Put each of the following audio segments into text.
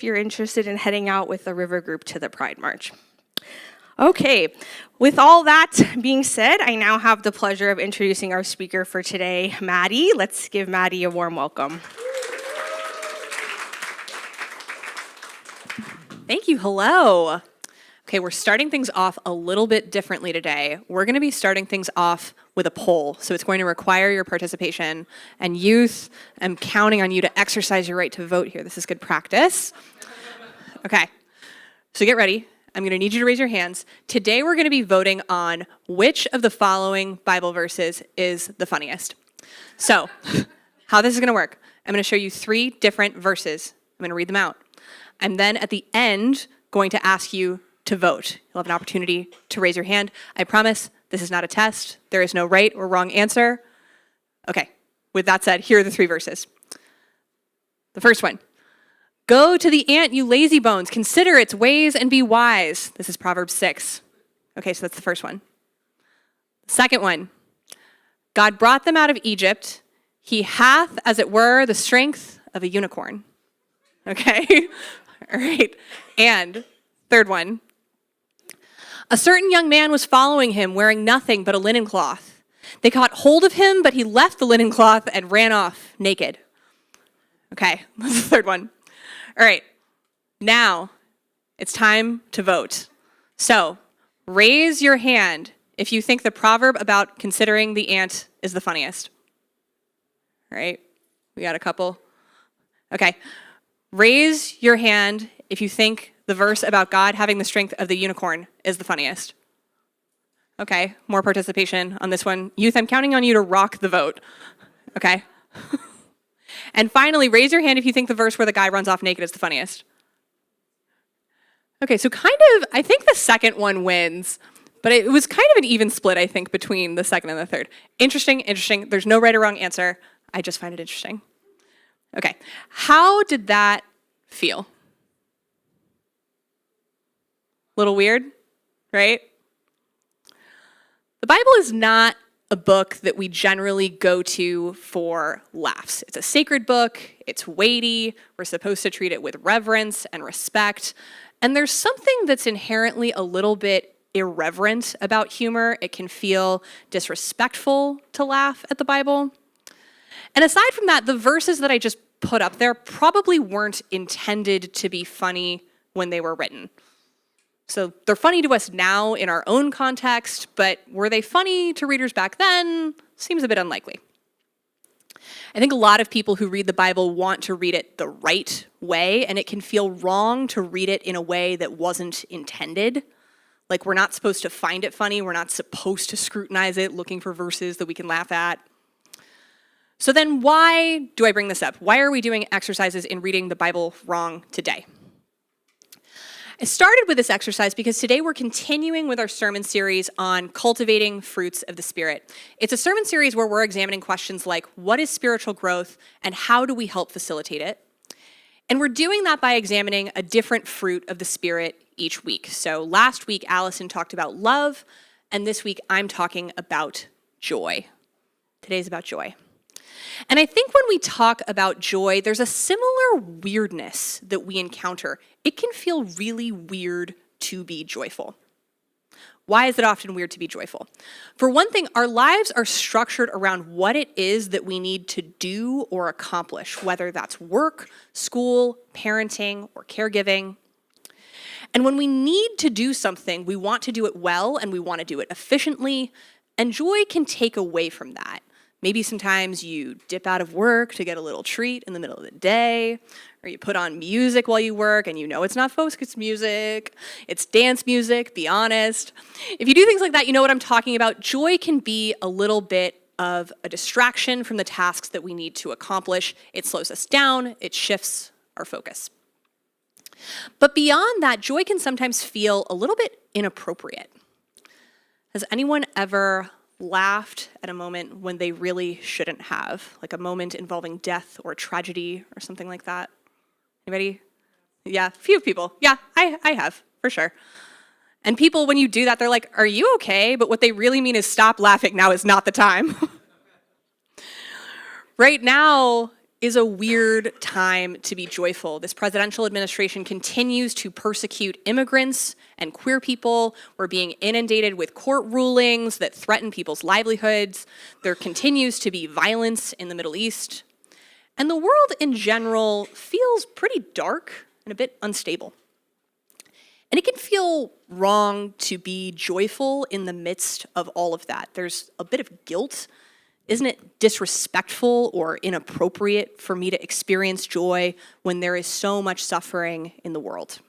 if you're interested in heading out with the river group to the Pride March. Okay, with all that being said, I now have the pleasure of introducing our speaker for today, Maddie. Let's give Maddie a warm welcome. Thank you. Hello. Okay, we're starting things off a little bit differently today. We're going to be starting things off with a poll, so it's going to require your participation. And youth, I'm counting on you to exercise your right to vote here. This is good practice. Okay, so get ready. I'm going to need you to raise your hands. Today we're going to be voting on which of the following Bible verses is the funniest. So, how this is going to work. I'm going to show you 3 different verses. I'm going to read them out. I'm then, at the end, going to ask you to vote. You'll have an opportunity to raise your hand. I promise this is not a test. There is no right or wrong answer. Okay, with that said, here are the 3 verses. The first one. Go to the ant, you lazy bones. Consider its ways and be wise. This is Proverbs 6. Okay, so that's the first one. The second one. God brought them out of Egypt. He hath, as it were, the strength of a unicorn. Okay? All right. And third one. A certain young man was following him, wearing nothing but a linen cloth. They caught hold of him, but he left the linen cloth and ran off naked. Okay, that's the third one. All right. Now, it's time to vote. So, raise your hand if you think the proverb about considering the ant is the funniest. All right. We got a couple. Okay. Raise your hand if you think the verse about God having the strength of the unicorn is the funniest. Okay, more participation on this one. Youth, I'm counting on you to rock the vote. Okay? And finally, raise your hand if you think the verse where the guy runs off naked is the funniest. Okay, so I think the second one wins, but it was kind of an even split, I think, between the second and the third. Interesting. There's no right or wrong answer. I just find it interesting. Okay, how did that feel? A little weird, right? The Bible is not a book that we generally go to for laughs. It's a sacred book, it's weighty, we're supposed to treat it with reverence and respect, and there's something that's inherently a little bit irreverent about humor. It can feel disrespectful to laugh at the Bible. And aside from that, the verses that I just put up there probably weren't intended to be funny when they were written. So they're funny to us now in our own context, but were they funny to readers back then? Seems a bit unlikely. I think a lot of people who read the Bible want to read it the right way, and it can feel wrong to read it in a way that wasn't intended. Like, we're not supposed to find it funny, we're not supposed to scrutinize it, looking for verses that we can laugh at. So then why do I bring this up? Why are we doing exercises in reading the Bible wrong today? I started with this exercise because today we're continuing with our sermon series on cultivating fruits of the Spirit. It's a sermon series where we're examining questions like, what is spiritual growth and how do we help facilitate it? And we're doing that by examining a different fruit of the Spirit each week. So last week, Allison talked about love, and this week I'm talking about joy. Today's about joy. And I think when we talk about joy, there's a similar weirdness that we encounter. It can feel really weird to be joyful. Why is it often weird to be joyful? For one thing, our lives are structured around what it is that we need to do or accomplish, whether that's work, school, parenting, or caregiving. And when we need to do something, we want to do it well and we want to do it efficiently, and joy can take away from that. Maybe sometimes you dip out of work to get a little treat in the middle of the day, or you put on music while you work and you know it's not focus music, it's dance music, be honest. If you do things like that, you know what I'm talking about. Joy can be a little bit of a distraction from the tasks that we need to accomplish. It slows us down, it shifts our focus. But beyond that, joy can sometimes feel a little bit inappropriate. Has anyone ever laughed at a moment when they really shouldn't have, like a moment involving death or tragedy or something like that? Anybody? Yeah, a few people. Yeah, I have, for sure. And people, when you do that, they're like, are you okay? But what they really mean is stop laughing, now is not the time. Right now is a weird time to be joyful. This presidential administration continues to persecute immigrants and queer people. We're being inundated with court rulings that threaten people's livelihoods. There continues to be violence in the Middle East. And the world in general feels pretty dark and a bit unstable. And it can feel wrong to be joyful in the midst of all of that. There's a bit of guilt. Isn't it disrespectful or inappropriate for me to experience joy when there is so much suffering in the world?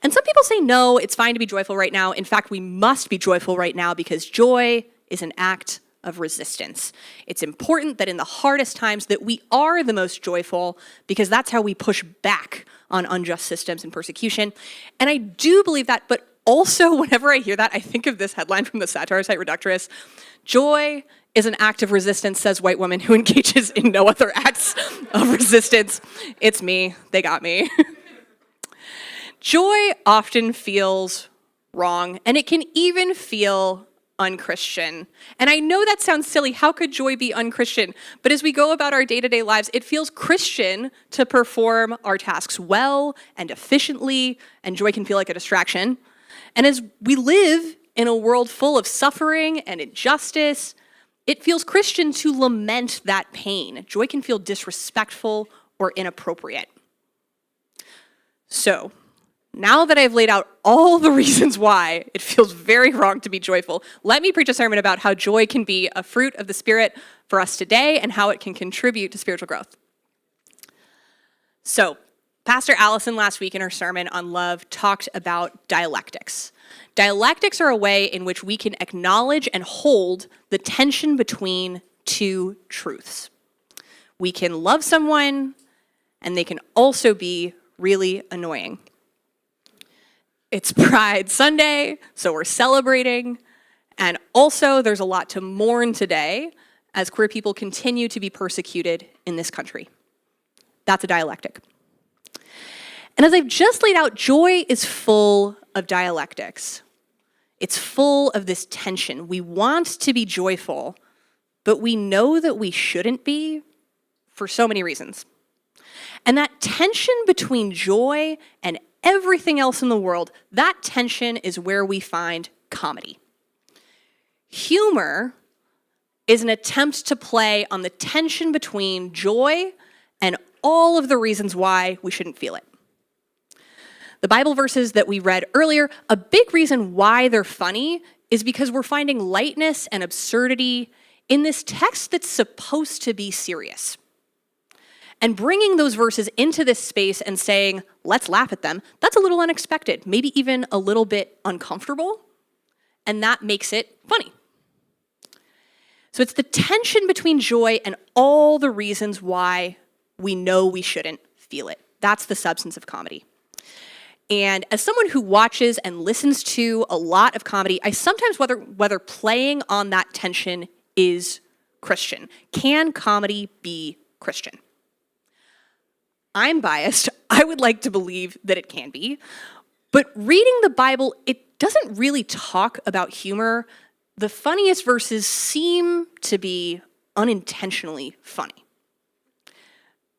And some people say, no, it's fine to be joyful right now. In fact, we must be joyful right now because joy is an act of resistance. It's important that in the hardest times that we are the most joyful because that's how we push back on unjust systems and persecution. And I do believe that, but also whenever I hear that, I think of this headline from the satire site Reductress: joy is an act of resistance, says white woman who engages in no other acts of resistance. It's me, they got me. Joy often feels wrong, and it can even feel unchristian. And I know that sounds silly. How could joy be unchristian? But as we go about our day-to-day lives, it feels Christian to perform our tasks well and efficiently, and joy can feel like a distraction. And as we live in a world full of suffering and injustice, it feels Christian to lament that pain. Joy can feel disrespectful or inappropriate. So, now that I've laid out all the reasons why it feels very wrong to be joyful, let me preach a sermon about how joy can be a fruit of the Spirit for us today and how it can contribute to spiritual growth. So, Pastor Allison last week in her sermon on love talked about dialectics. Dialectics are a way in which we can acknowledge and hold the tension between two truths. We can love someone, and they can also be really annoying. It's Pride Sunday, so we're celebrating, and also there's a lot to mourn today as queer people continue to be persecuted in this country. That's a dialectic. And as I've just laid out, joy is full of dialectics. It's full of this tension. We want to be joyful, but we know that we shouldn't be for so many reasons. And that tension between joy and everything else in the world, that tension is where we find comedy. Humor is an attempt to play on the tension between joy and all of the reasons why we shouldn't feel it. The Bible verses that we read earlier, a big reason why they're funny is because we're finding lightness and absurdity in this text that's supposed to be serious. And bringing those verses into this space and saying, let's laugh at them, that's a little unexpected, maybe even a little bit uncomfortable, and that makes it funny. So it's the tension between joy and all the reasons why we know we shouldn't feel it. That's the substance of comedy. And as someone who watches and listens to a lot of comedy, I sometimes whether playing on that tension is Christian. Can comedy be Christian? I'm biased. I would like to believe that it can be. But reading the Bible, it doesn't really talk about humor. The funniest verses seem to be unintentionally funny.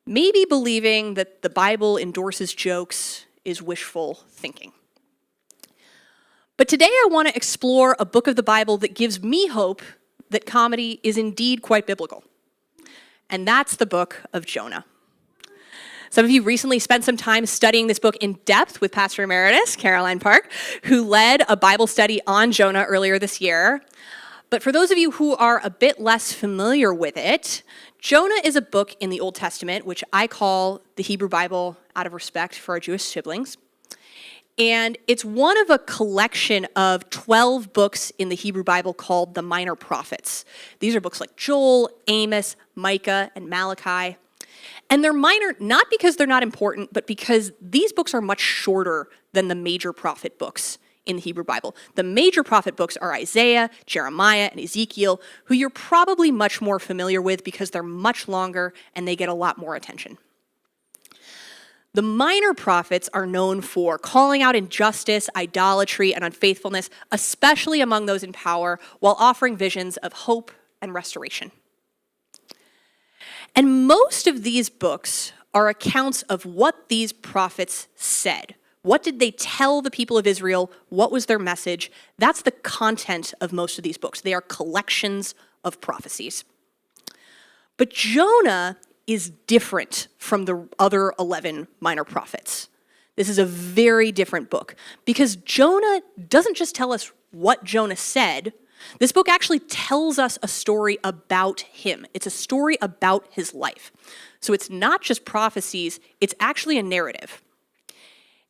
Maybe believing that the Bible endorses jokes is wishful thinking. But today I want to explore a book of the Bible that gives me hope that comedy is indeed quite biblical. And that's the book of Jonah. Some of you recently spent some time studying this book in depth with Pastor Emeritus Caroline Park, who led a Bible study on Jonah earlier this year. But for those of you who are a bit less familiar with it, Jonah is a book in the Old Testament, which I call the Hebrew Bible out of respect for our Jewish siblings. And it's one of a collection of 12 books in the Hebrew Bible called the Minor Prophets. These are books like Joel, Amos, Micah, and Malachi. And they're minor not because they're not important, but because these books are much shorter than the major prophet books in the Hebrew Bible. The major prophet books are Isaiah, Jeremiah, and Ezekiel, who you're probably much more familiar with because they're much longer and they get a lot more attention. The minor prophets are known for calling out injustice, idolatry, and unfaithfulness, especially among those in power, while offering visions of hope and restoration. And most of these books are accounts of what these prophets said. What did they tell the people of Israel? What was their message? That's the content of most of these books. They are collections of prophecies. But Jonah is different from the other 11 minor prophets. This is a very different book because Jonah doesn't just tell us what Jonah said. This book actually tells us a story about him. It's a story about his life. So it's not just prophecies, it's actually a narrative.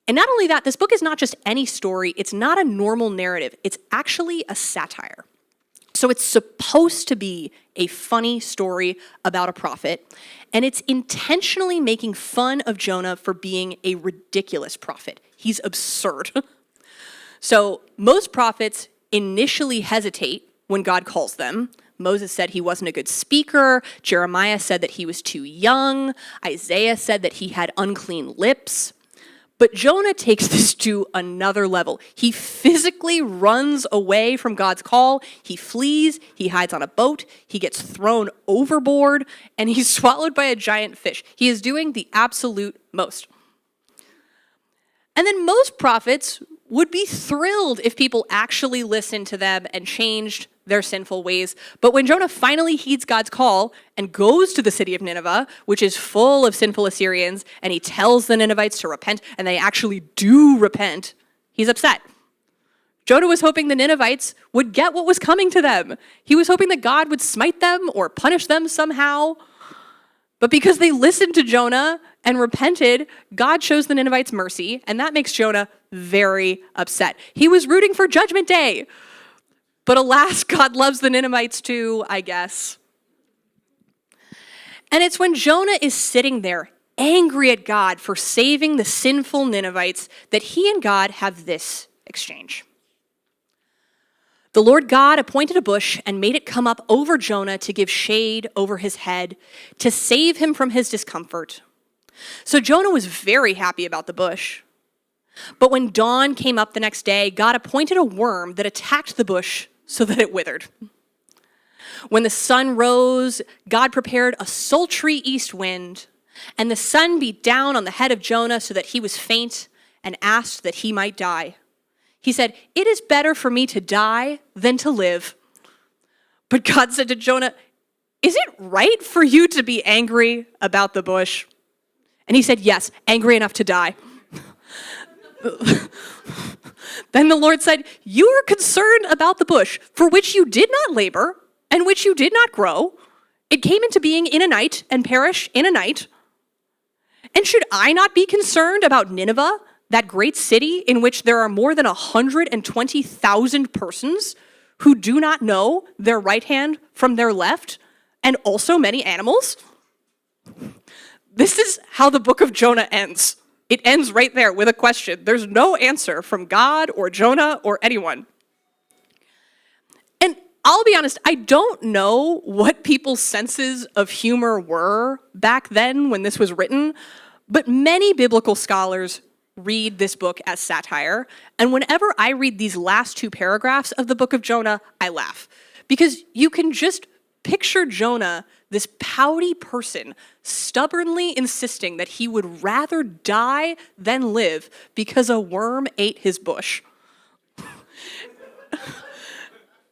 And not only that, this book is not just any story, it's not a normal narrative, it's actually a satire. So it's supposed to be a funny story about a prophet, and it's intentionally making fun of Jonah for being a ridiculous prophet. He's absurd. So most prophets initially hesitate when God calls them. Moses said he wasn't a good speaker. Jeremiah said that he was too young. Isaiah said that he had unclean lips. But Jonah takes this to another level. He physically runs away from God's call. He flees, he hides on a boat, he gets thrown overboard, and he's swallowed by a giant fish. He is doing the absolute most. And then most prophets would be thrilled if people actually listened to them and changed their sinful ways. But when Jonah finally heeds God's call and goes to the city of Nineveh, which is full of sinful Assyrians, and he tells the Ninevites to repent, and they actually do repent, he's upset. Jonah was hoping the Ninevites would get what was coming to them. He was hoping that God would smite them or punish them somehow. But because they listened to Jonah and repented, God shows the Ninevites mercy, and that makes Jonah very upset. He was rooting for Judgment Day. But alas, God loves the Ninevites too, I guess. And it's when Jonah is sitting there, angry at God for saving the sinful Ninevites, that he and God have this exchange. The Lord God appointed a bush and made it come up over Jonah to give shade over his head, to save him from his discomfort. So Jonah was very happy about the bush. But when dawn came up the next day, God appointed a worm that attacked the bush so that it withered. When the sun rose, God prepared a sultry east wind, and the sun beat down on the head of Jonah so that he was faint and asked that he might die. He said, "It is better for me to die than to live." But God said to Jonah, "Is it right for you to be angry about the bush?" And he said, "Yes, angry enough to die." Then the Lord said, "You are concerned about the bush, for which you did not labor, and which you did not grow. It came into being in a night, and perished in a night. And should I not be concerned about Nineveh, that great city in which there are more than 120,000 persons who do not know their right hand from their left, and also many animals?" This is how the book of Jonah ends. It ends right there with a question. There's no answer from God or Jonah or anyone. And I'll be honest, I don't know what people's senses of humor were back then when this was written, but many biblical scholars read this book as satire. And whenever I read these last two paragraphs of the book of Jonah, I laugh. Because you can just picture Jonah, this pouty person, stubbornly insisting that he would rather die than live because a worm ate his bush.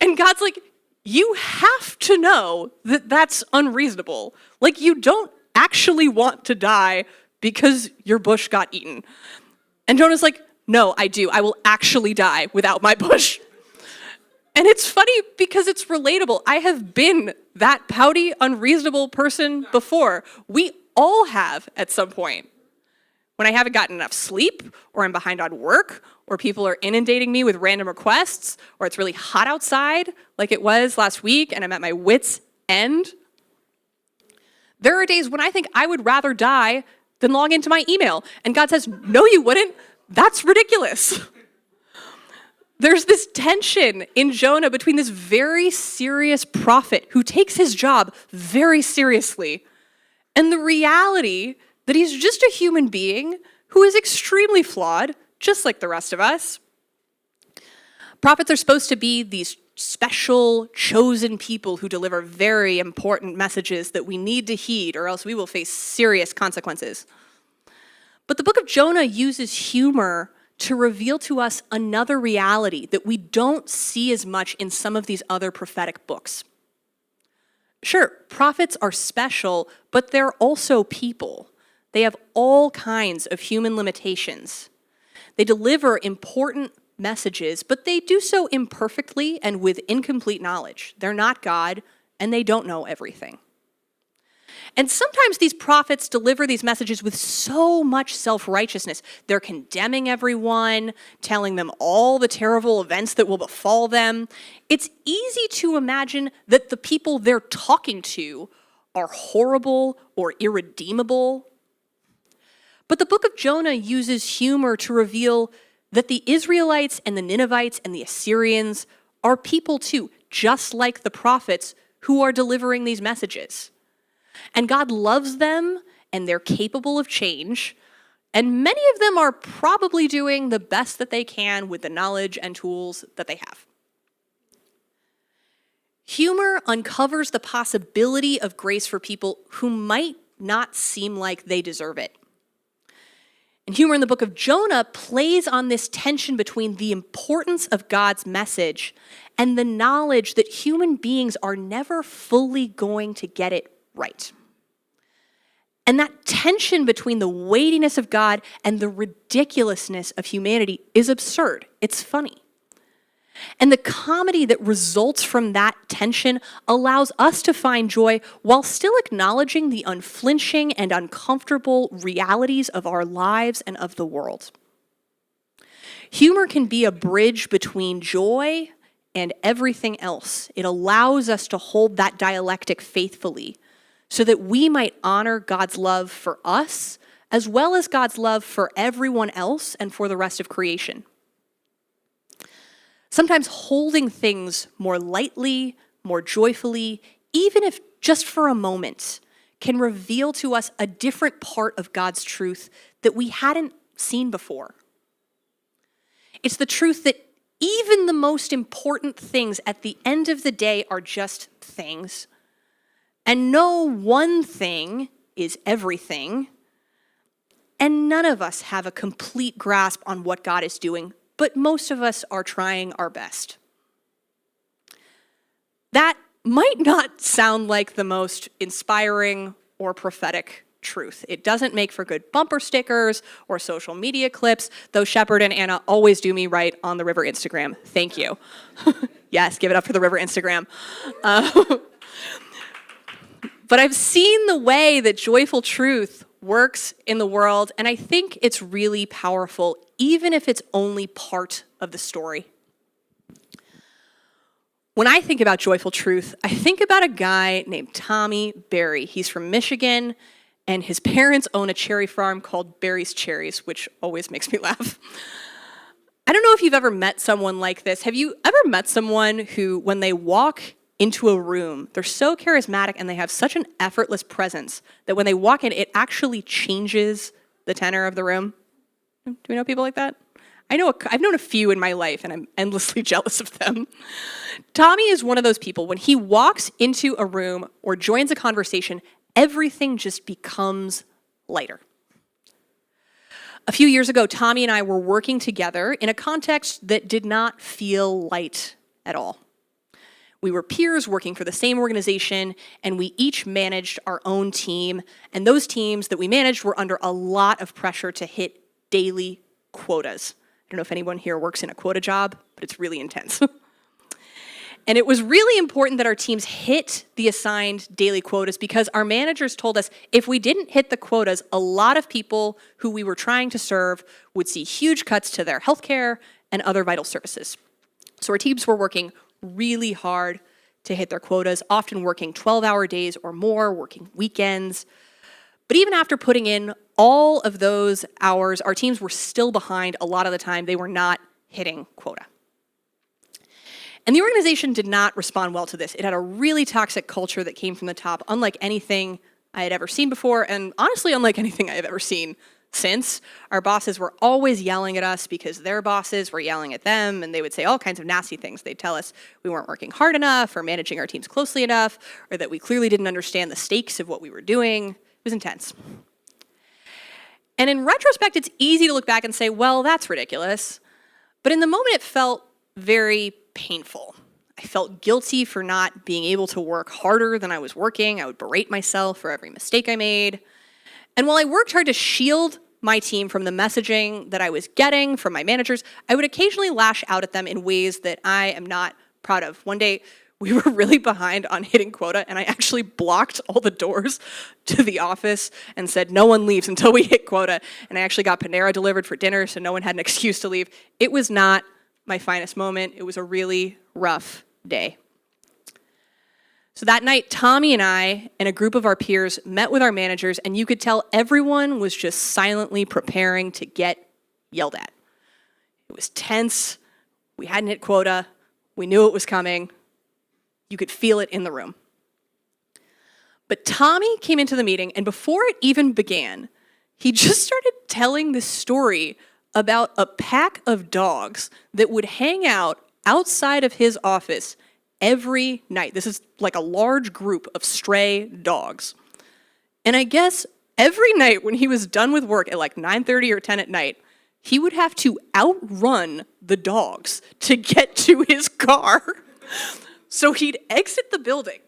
And God's like, you have to know that that's unreasonable. Like, you don't actually want to die because your bush got eaten. And Jonah's like, no, I do. I will actually die without my bush. And it's funny because it's relatable. I have been that pouty, unreasonable person before. We all have at some point. When I haven't gotten enough sleep, or I'm behind on work, or people are inundating me with random requests, or it's really hot outside, like it was last week, and I'm at my wit's end. There are days when I think I would rather die than log into my email. And God says, no, you wouldn't. That's ridiculous. There's this tension in Jonah between this very serious prophet who takes his job very seriously and the reality that he's just a human being who is extremely flawed, just like the rest of us. Prophets are supposed to be these special, chosen people who deliver very important messages that we need to heed, or else we will face serious consequences. But the book of Jonah uses humor to reveal to us another reality that we don't see as much in some of these other prophetic books. Sure, prophets are special, but they're also people. They have all kinds of human limitations. They deliver important messages, but they do so imperfectly and with incomplete knowledge. They're not God, and they don't know everything. And sometimes these prophets deliver these messages with so much self-righteousness. They're condemning everyone, telling them all the terrible events that will befall them. It's easy to imagine that the people they're talking to are horrible or irredeemable. But the book of Jonah uses humor to reveal that the Israelites and the Ninevites and the Assyrians are people too, just like the prophets who are delivering these messages. And God loves them, and they're capable of change, and many of them are probably doing the best that they can with the knowledge and tools that they have. Humor uncovers the possibility of grace for people who might not seem like they deserve it. And humor in the book of Jonah plays on this tension between the importance of God's message and the knowledge that human beings are never fully going to get it right. And that tension between the weightiness of God and the ridiculousness of humanity is absurd. It's funny. And the comedy that results from that tension allows us to find joy while still acknowledging the unflinching and uncomfortable realities of our lives and of the world. Humor can be a bridge between joy and everything else. It allows us to hold that dialectic faithfully so that we might honor God's love for us as well as God's love for everyone else and for the rest of creation. Sometimes holding things more lightly, more joyfully, even if just for a moment, can reveal to us a different part of God's truth that we hadn't seen before. It's the truth that even the most important things at the end of the day are just things, and no one thing is everything, and none of us have a complete grasp on what God is doing, but most of us are trying our best. That might not sound like the most inspiring or prophetic truth. It doesn't make for good bumper stickers or social media clips, though Shepard and Anna always do me right on the River Instagram. Thank you. Yes, give it up for the River Instagram. But I've seen the way that joyful truth works in the world, and I think it's really powerful, even if it's only part of the story. When I think about joyful truth, I think about a guy named Tommy Berry. He's from Michigan, and his parents own a cherry farm called Berry's Cherries, which always makes me laugh. I don't know if you've ever met someone like this. Have you ever met someone who, when they walk into a room, they're so charismatic and they have such an effortless presence that when they walk in, it actually changes the tenor of the room? Do we know people like that? I've known a few in my life, and I'm endlessly jealous of them. Tommy is one of those people. When he walks into a room or joins a conversation, everything just becomes lighter. A few years ago, Tommy and I were working together in a context that did not feel light at all. We were peers working for the same organization, and we each managed our own team, and those teams that we managed were under a lot of pressure to hit daily quotas. I don't know if anyone here works in a quota job, but it's really intense. And it was really important that our teams hit the assigned daily quotas because our managers told us if we didn't hit the quotas, a lot of people who we were trying to serve would see huge cuts to their healthcare and other vital services. So our teams were working really hard to hit their quotas, often working 12-hour days or more, working weekends. But even after putting in all of those hours, our teams were still behind a lot of the time. They were not hitting quota. And the organization did not respond well to this. It had a really toxic culture that came from the top, unlike anything I had ever seen before, and honestly, unlike anything I have ever seen since our bosses were always yelling at us because their bosses were yelling at them, and they would say all kinds of nasty things. They'd tell us we weren't working hard enough or managing our teams closely enough, or that we clearly didn't understand the stakes of what we were doing. It was intense. And in retrospect, it's easy to look back and say, well, that's ridiculous. But in the moment, it felt very painful. I felt guilty for not being able to work harder than I was working. I would berate myself for every mistake I made. And while I worked hard to shield my team from the messaging that I was getting from my managers, I would occasionally lash out at them in ways that I am not proud of. One day, we were really behind on hitting quota, and I actually blocked all the doors to the office and said, no one leaves until we hit quota. And I actually got Panera delivered for dinner, so no one had an excuse to leave. It was not my finest moment. It was a really rough day. So that night, Tommy and I and a group of our peers met with our managers, and you could tell everyone was just silently preparing to get yelled at. It was tense. We hadn't hit quota. We knew it was coming. You could feel it in the room. But Tommy came into the meeting, and before it even began, he just started telling this story about a pack of dogs that would hang out outside of his office every night. This is like a large group of stray dogs. And I guess every night when he was done with work at like 9:30 or 10 at night, he would have to outrun the dogs to get to his car. So he'd exit the building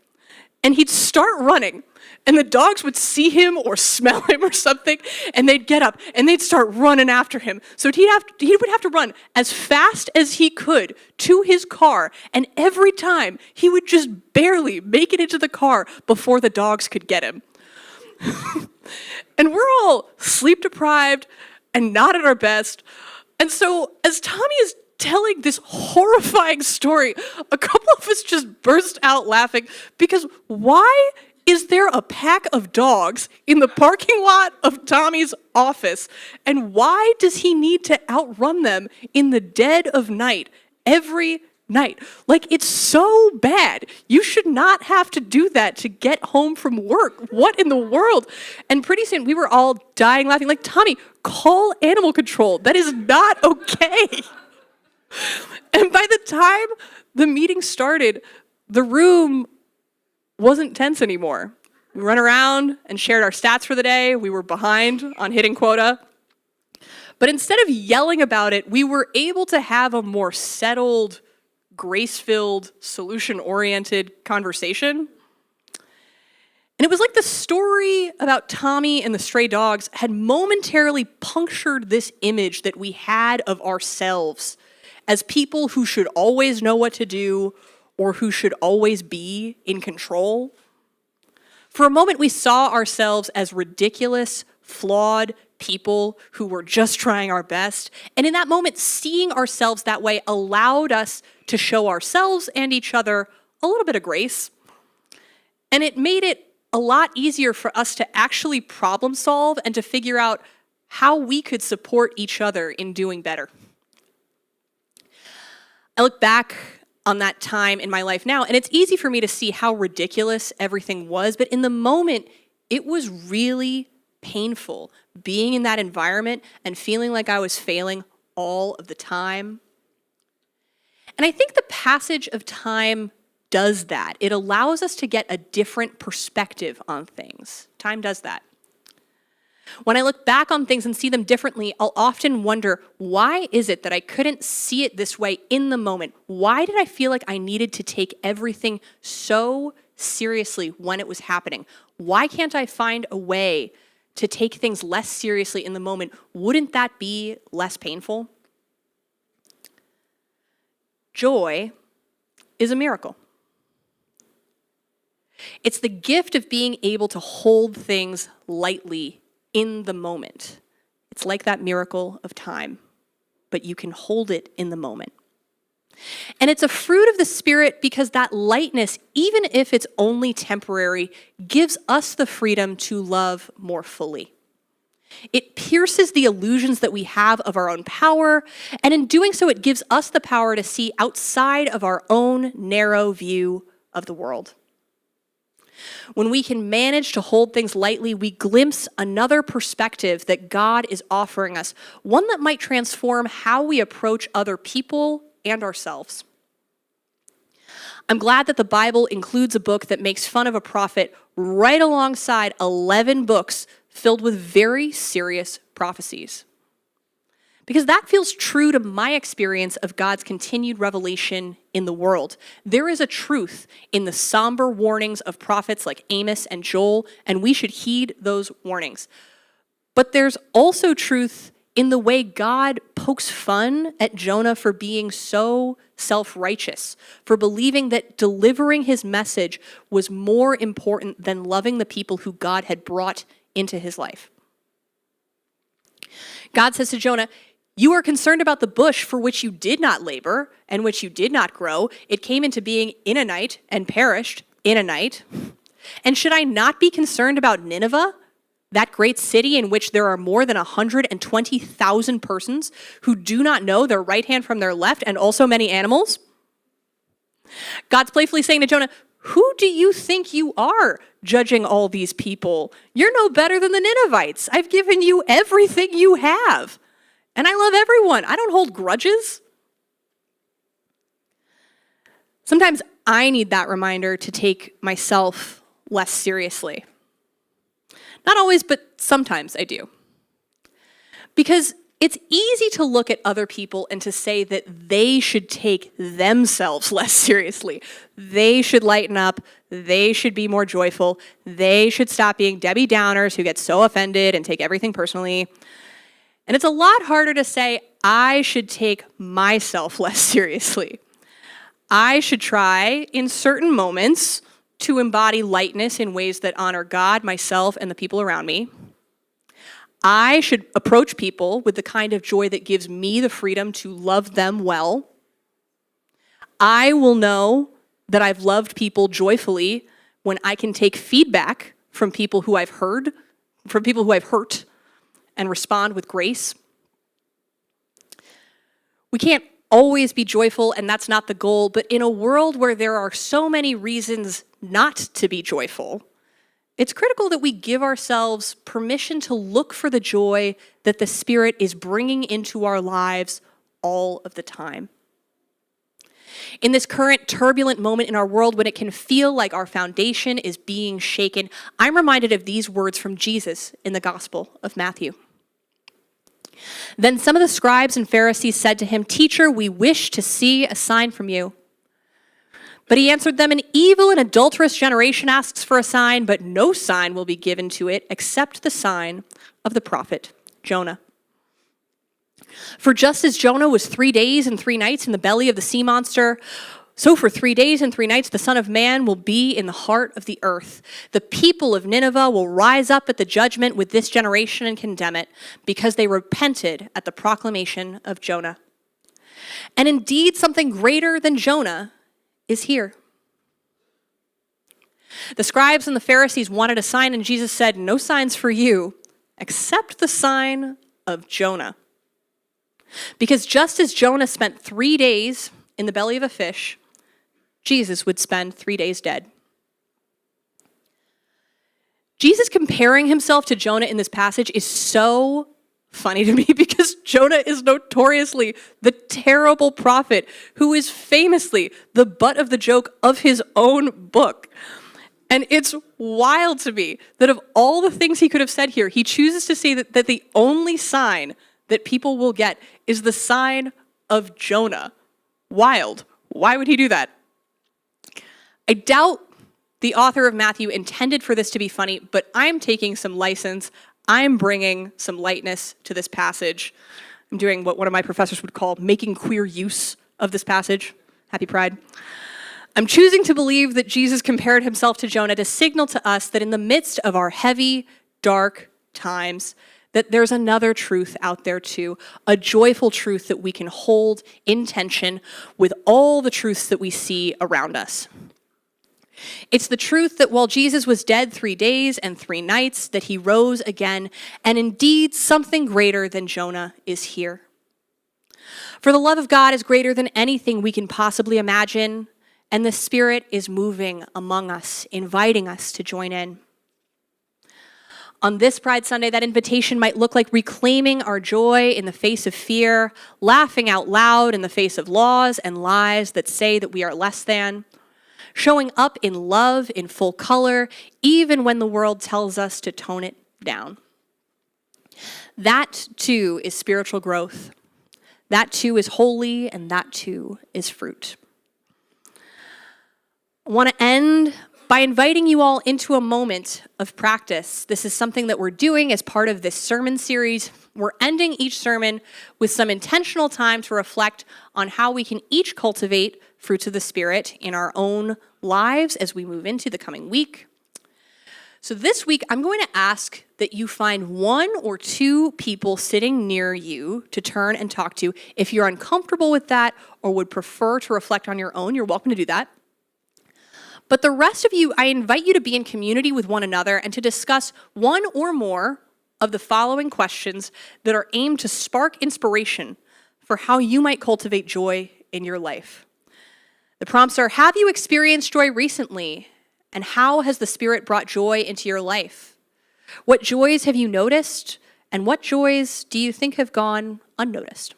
and he'd start running, and the dogs would see him or smell him or something, and they'd get up and they'd start running after him. So he would have to run as fast as he could to his car, and every time he would just barely make it into the car before the dogs could get him. And we're all sleep deprived and not at our best. And so as Tommy is telling this horrifying story, a couple of us just burst out laughing, because why is there a pack of dogs in the parking lot of Tommy's office? And why does he need to outrun them in the dead of night every night? Like, it's so bad. You should not have to do that to get home from work. What in the world? And pretty soon we were all dying laughing, like, Tommy, call animal control. That is not okay. And by the time the meeting started, the room wasn't tense anymore. We ran around and shared our stats for the day. We were behind on hitting quota. But instead of yelling about it, we were able to have a more settled, grace-filled, solution-oriented conversation. And it was like the story about Tommy and the stray dogs had momentarily punctured this image that we had of ourselves as people who should always know what to do or who should always be in control. For a moment, we saw ourselves as ridiculous, flawed people who were just trying our best. And in that moment, seeing ourselves that way allowed us to show ourselves and each other a little bit of grace. And it made it a lot easier for us to actually problem solve and to figure out how we could support each other in doing better. I look back on that time in my life now, and it's easy for me to see how ridiculous everything was, but in the moment, it was really painful being in that environment and feeling like I was failing all of the time. And I think the passage of time does that. It allows us to get a different perspective on things. Time does that. When I look back on things and see them differently, I'll often wonder, why is it that I couldn't see it this way in the moment? Why did I feel like I needed to take everything so seriously when it was happening? Why can't I find a way to take things less seriously in the moment? Wouldn't that be less painful? Joy is a miracle. It's the gift of being able to hold things lightly in the moment. It's like that miracle of time, but you can hold it in the moment. And it's a fruit of the Spirit because that lightness, even if it's only temporary, gives us the freedom to love more fully. It pierces the illusions that we have of our own power, and in doing so, it gives us the power to see outside of our own narrow view of the world. When we can manage to hold things lightly, we glimpse another perspective that God is offering us, one that might transform how we approach other people and ourselves. I'm glad that the Bible includes a book that makes fun of a prophet right alongside 11 books filled with very serious prophecies. Because that feels true to my experience of God's continued revelation in the world. There is a truth in the somber warnings of prophets like Amos and Joel, and we should heed those warnings. But there's also truth in the way God pokes fun at Jonah for being so self-righteous, for believing that delivering his message was more important than loving the people who God had brought into his life. God says to Jonah, "You are concerned about the bush for which you did not labor and which you did not grow. It came into being in a night and perished in a night. And should I not be concerned about Nineveh, that great city in which there are more than 120,000 persons who do not know their right hand from their left, and also many animals?" God's playfully saying to Jonah, "Who do you think you are judging all these people? You're no better than the Ninevites. I've given you everything you have. And I love everyone. I don't hold grudges." Sometimes I need that reminder to take myself less seriously. Not always, but sometimes I do. Because it's easy to look at other people and to say that they should take themselves less seriously. They should lighten up. They should be more joyful. They should stop being Debbie Downers who get so offended and take everything personally. And it's a lot harder to say, I should take myself less seriously. I should try, in certain moments, to embody lightness in ways that honor God, myself, and the people around me. I should approach people with the kind of joy that gives me the freedom to love them well. I will know that I've loved people joyfully when I can take feedback from people who I've heard, from people who I've hurt, and respond with grace. We can't always be joyful, and that's not the goal, but in a world where there are so many reasons not to be joyful, it's critical that we give ourselves permission to look for the joy that the Spirit is bringing into our lives all of the time. In this current turbulent moment in our world when it can feel like our foundation is being shaken, I'm reminded of these words from Jesus in the Gospel of Matthew. Then some of the scribes and Pharisees said to him, "Teacher, we wish to see a sign from you." But he answered them, "An evil and adulterous generation asks for a sign, but no sign will be given to it except the sign of the prophet Jonah. For just as Jonah was 3 days and 3 nights in the belly of the sea monster, so for 3 days and 3 nights the Son of Man will be in the heart of the earth. The people of Nineveh will rise up at the judgment with this generation and condemn it, because they repented at the proclamation of Jonah. And indeed, something greater than Jonah is here." The scribes and the Pharisees wanted a sign, and Jesus said, "No signs for you, except the sign of Jonah. Because just as Jonah spent 3 days in the belly of a fish, Jesus would spend 3 days dead." Jesus comparing himself to Jonah in this passage is so funny to me because Jonah is notoriously the terrible prophet who is famously the butt of the joke of his own book. And it's wild to me that of all the things he could have said here, he chooses to say that the only sign that people will get is the sign of Jonah. Wild. Why would he do that? I doubt the author of Matthew intended for this to be funny, but I'm taking some license. I'm bringing some lightness to this passage. I'm doing what one of my professors would call making queer use of this passage. Happy Pride. I'm choosing to believe that Jesus compared himself to Jonah to signal to us that in the midst of our heavy, dark times, that there's another truth out there too, a joyful truth that we can hold in tension with all the truths that we see around us. It's the truth that while Jesus was dead 3 days and 3 nights, that he rose again, and indeed something greater than Jonah is here. For the love of God is greater than anything we can possibly imagine, and the Spirit is moving among us, inviting us to join in. On this Pride Sunday, that invitation might look like reclaiming our joy in the face of fear, laughing out loud in the face of laws and lies that say that we are less than, showing up in love in full color, even when the world tells us to tone it down. That too is spiritual growth. That too is holy, and that too is fruit. I want to end by inviting you all into a moment of practice. This is something that we're doing as part of this sermon series. We're ending each sermon with some intentional time to reflect on how we can each cultivate fruits of the Spirit in our own lives as we move into the coming week. So this week, I'm going to ask that you find one or two people sitting near you to turn and talk to. If you're uncomfortable with that or would prefer to reflect on your own, you're welcome to do that. But the rest of you, I invite you to be in community with one another and to discuss one or more of the following questions that are aimed to spark inspiration for how you might cultivate joy in your life. The prompts are, have you experienced joy recently? And how has the Spirit brought joy into your life? What joys have you noticed? And what joys do you think have gone unnoticed?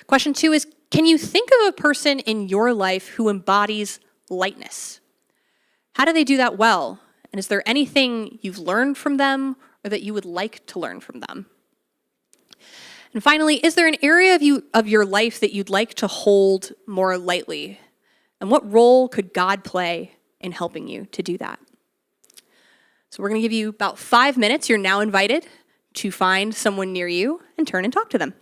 Question 2 is, can you think of a person in your life who embodies lightness? How do they do that well? And is there anything you've learned from them or that you would like to learn from them? And finally, is there an area of your life that you'd like to hold more lightly? And what role could God play in helping you to do that? So we're going to give you about 5 minutes. You're now invited to find someone near you and turn and talk to them.